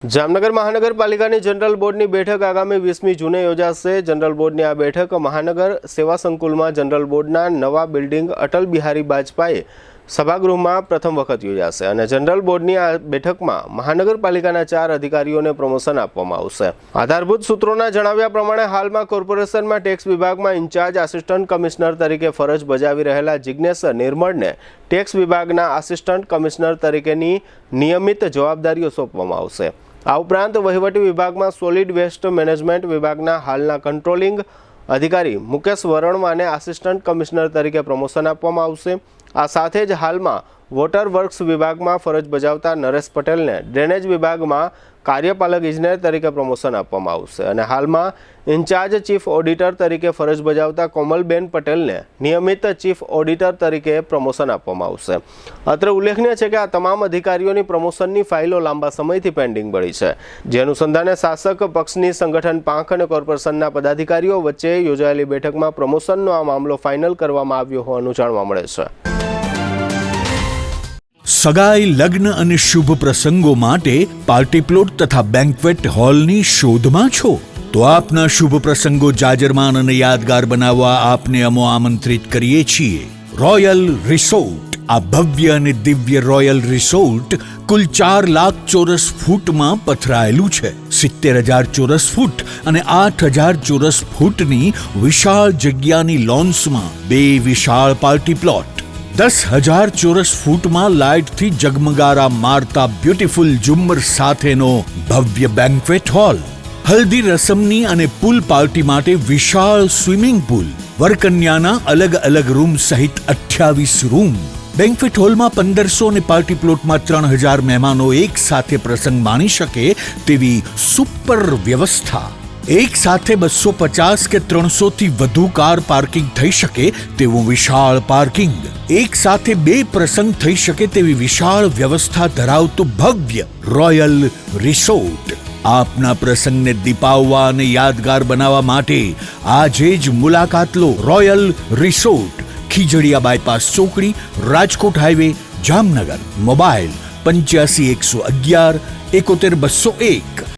જામનગર મહાનગરપાલિકાની જનરલ બોર્ડની બેઠક આગામી 20મી જૂને યોજાશે। જનરલ બોર્ડની આ બેઠક મહાનગર સેવા સંકુલમાં જનરલ બોર્ડના નવા બિલ્ડિંગ અટલ બિહારી વાજપેયી સભાગૃહમાં પ્રથમ વખત યોજાશે અને જનરલ બોર્ડની આ બેઠકમાં મહાનગરપાલિકાના 4 અધિકારીઓને પ્રમોશન આપવામાં આવશે। આધારભૂત સૂત્રોના જણાવ્યા પ્રમાણે હાલમાં કોર્પોરેશનમાં ટેક્સ વિભાગમાં ઇન્ચાર્જ આસિસ્ટન્ટ કમિશનર તરીકે ફરજ બજાવી રહેલા જિગ્નેશ નિર્મળને ટેક્સ વિભાગના આસિસ્ટન્ટ કમિશનર તરીકેની નિયમિત જવાબદારીઓ સોંપવામાં આવશે। આ ઉપરાંત વહીવટી વિભાગમાં સોલિડ વેસ્ટ મેનેજમેન્ટ વિભાગના હાલના કંટ્રોલિંગ અધિકારી મુકેશ વરણવાને આસિસ્ટન્ટ કમિશનર તરીકે પ્રમોશન આપવામાં આવશે। આ સાથે જ હાલમાં વોટર વર્ક્સ વિભાગમાં ફરજ બજાવતા નરેશ પટેલને ડ્રેનેજ વિભાગમાં કાર્યપાલક ઇજનેર તરીકે પ્રમોશન આપવામાં આવશે અને હાલમાં ઇન્ચાર્જ ચીફ ઓડિટર તરીકે ફરજ બજાવતા કોમલબેન પટેલને નિયમિત ચીફ ઓડિટર તરીકે પ્રમોશન આપવામાં આવશે। અત્રે ઉલ્લેખનીય છે કે આ તમામ અધિકારીઓની પ્રમોશનની ફાઇલો લાંબા સમયથી પેન્ડિંગ પડી છે, જે અનુસંધાને શાસક પક્ષની સંગઠન પાંખ અને કોર્પોરેશનના પદાધિકારીઓ વચ્ચે યોજાયેલી બેઠકમાં પ્રમોશનનો આ મામલો ફાઇનલ કરવામાં આવ્યો હોવાનું જાણવા મળે છે। સગાઈ, લગ્ન અને શુભ પ્રસંગો માટે પાર્ટી પ્લોટ તથા બેન્ક્વેટ હોલની શોધમાં છો તો આપના શુભ પ્રસંગો જાજરમાન અને યાદગાર બનાવવા આપને અમો આમંત્રિત કરીએ છીએ। રોયલ રિસોર્ટ, આ ભવ્ય અને દિવ્ય રોયલ રિસોર્ટ કુલ 4 લાખ ચોરસ ફૂટમાં પથરાયેલું છે। 70,000 ચોરસ ફૂટ અને 8,000 ચોરસ ફૂટની વિશાળ જગ્યાની લોન્સમાં 2 વિશાળ પાર્ટી પ્લોટ, 10,000 ચોરસ ફૂટમાં લાઇટથી જગમગારા મારતા બ્યુટીફુલ ઝુમ્મર સાથેનો ભવ્ય બેન્ક્વેટ હોલ, હલ્દી રસમની અને પૂલ પાર્ટી માટે વિશાળ સ્વિમિંગ પૂલ, વરકન્યાના અલગ અલગ રૂમ સહિત 28 રૂમ, બેન્ક્વેટ હોલમાં 1500 અને પાર્ટી પ્લોટમાં 3,000 મહેમાનો એક સાથે પ્રસંગ માણી શકે તેવી સુપર વ્યવસ્થા, એક સાથે 250 કે 300 થી વધુ કાર પાર્કિંગ થઈ શકે તેવું વિશાળ પાર્કિંગ, એક સાથે 2 પ્રસંગ થઈ શકે તેવી વિશાળ વ્યવસ્થા ધરાવતું ભવ્ય રોયલ રિસોર્ટ। આપના પ્રસંગને દીપાવવા અને યાદગાર બનાવવા માટે આજે જ મુલાકાત લો। રોયલ રિસોર્ટ, ખીજડીયા બાયપાસ ચોકડી, રાજકોટ હાઈવે, જામનગર। મોબાઈલ 85 111 71 201।